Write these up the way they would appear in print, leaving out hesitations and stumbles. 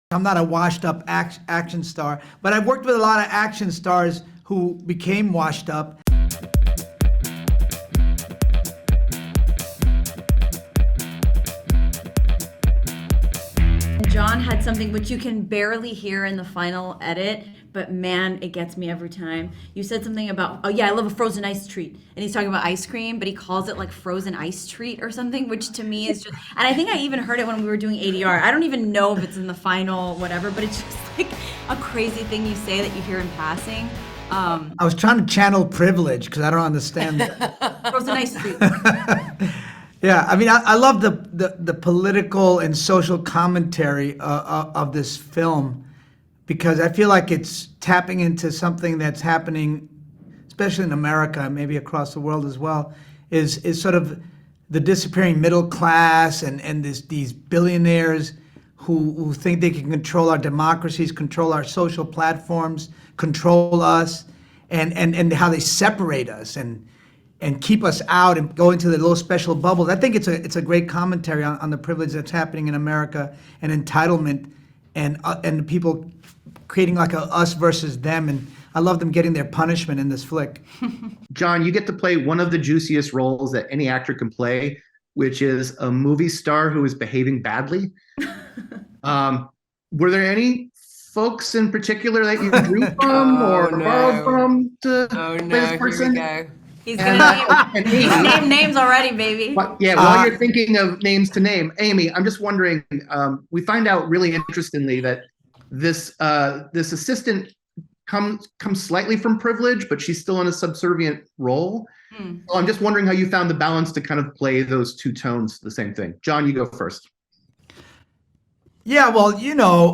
I'm not a washed up action star, but I've worked with a lot of action stars who became washed up. John had something which you can barely hear in the final edit, but man, it gets me every time. You said something about, oh yeah, I love a frozen ice treat. And he's talking about ice cream, but he calls it like frozen ice treat or something, which to me is just, and I think I even heard it when we were doing ADR. I don't even know if it's in the final whatever, but it's just like a crazy thing you say that you hear in passing. I was trying to channel privilege because I don't understand it. Frozen ice treat. Yeah, I mean, I love the political and social commentary of this film because I feel like it's tapping into something that's happening, especially in America, maybe across the world as well, is sort of the disappearing middle class and these billionaires who think they can control our democracies, control our social platforms, control us, and how they separate us and keep us out and go into the little special bubbles. I think it's a great commentary on the privilege that's happening in America and entitlement and people creating like a us versus them. And I love them getting their punishment in this flick. John, you get to play one of the juiciest roles that any actor can play, which is a movie star who is behaving badly. Were there any folks in particular that you drew from borrowed from to play this person? Here we go. He's gonna name names already, baby. While you're thinking of names to name, Aimee, I'm just wondering, we find out really interestingly that this assistant comes slightly from privilege, but she's still in a subservient role. So I'm just wondering how you found the balance to kind of play those two tones, the same thing. John, you go first. Yeah, well,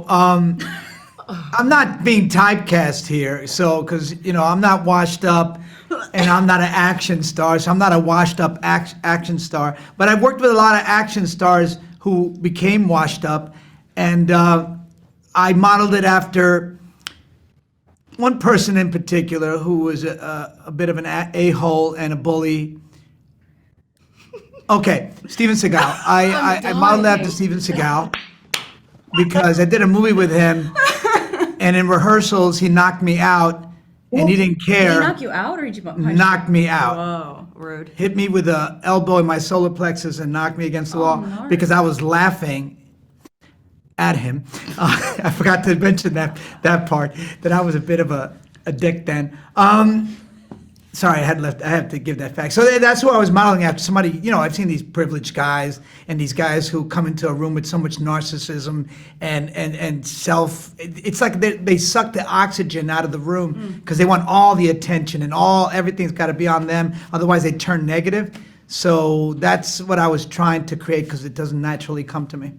I'm not being typecast here, so because I'm not washed up. And I'm not an action star, so I'm not a washed up action star. But I've worked with a lot of action stars who became washed up, and I modeled it after one person in particular who was a bit of an a-hole and a bully. Okay, Steven Seagal. I modeled it after Steven Seagal because I did a movie with him, and in rehearsals he knocked me out. And he didn't care. Did he knock you out or did you punch him? Knocked me out. Whoa, rude. Hit me with an elbow in my solar plexus and knocked me against the wall because I was laughing at him. I forgot to mention that part, that I was a bit of a dick then. Sorry, I have to give that fact. So that's who I was modeling after. Somebody, I've seen these privileged guys and these guys who come into a room with so much narcissism and self. It's like they suck the oxygen out of the room because they want all the attention and everything's got to be on them. Otherwise, they turn negative. So that's what I was trying to create because it doesn't naturally come to me.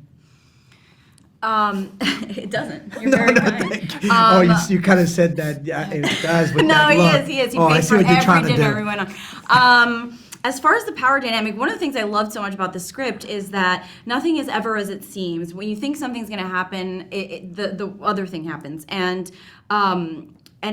It doesn't. You're very kind. You kind of said that. Yeah, it does. With No, that look. he is. He I paid see for what you're trying every to dinner do. we went on. As far as the power dynamic, one of the things I loved so much about the script is that nothing is ever as it seems. When you think something's going to happen, the other thing happens. And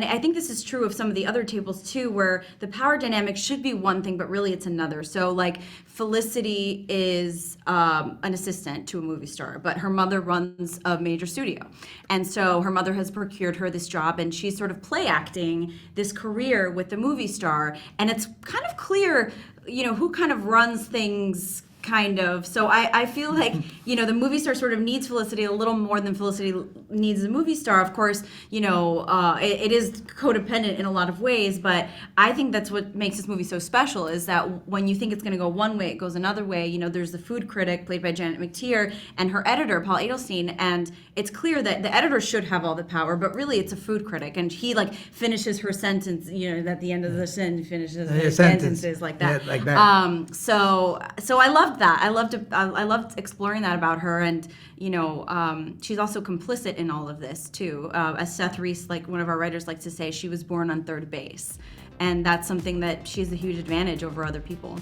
I think this is true of some of the other tables too, where the power dynamic should be one thing, but really it's another. So like Felicity is an assistant to a movie star, but her mother runs a major studio. And so her mother has procured her this job and she's sort of play acting this career with the movie star. And it's kind of clear, who kind of runs things kind of. So I feel like, the movie star sort of needs Felicity a little more than Felicity needs the movie star. Of course, it is codependent in a lot of ways, but I think that's what makes this movie so special is that when you think it's going to go one way, it goes another way. There's the food critic played by Janet McTeer and her editor, Paul Adelstein, and it's clear that the editor should have all the power, but really it's a food critic, and he finishes her sentence, at the end of the sentence, finishes his sentences like that. Yeah, like that. So I loved that. I loved exploring that about her, and she's also complicit in all of this too. As Seth Reese, one of our writers, likes to say, she was born on third base, and that's something that she has a huge advantage over other people.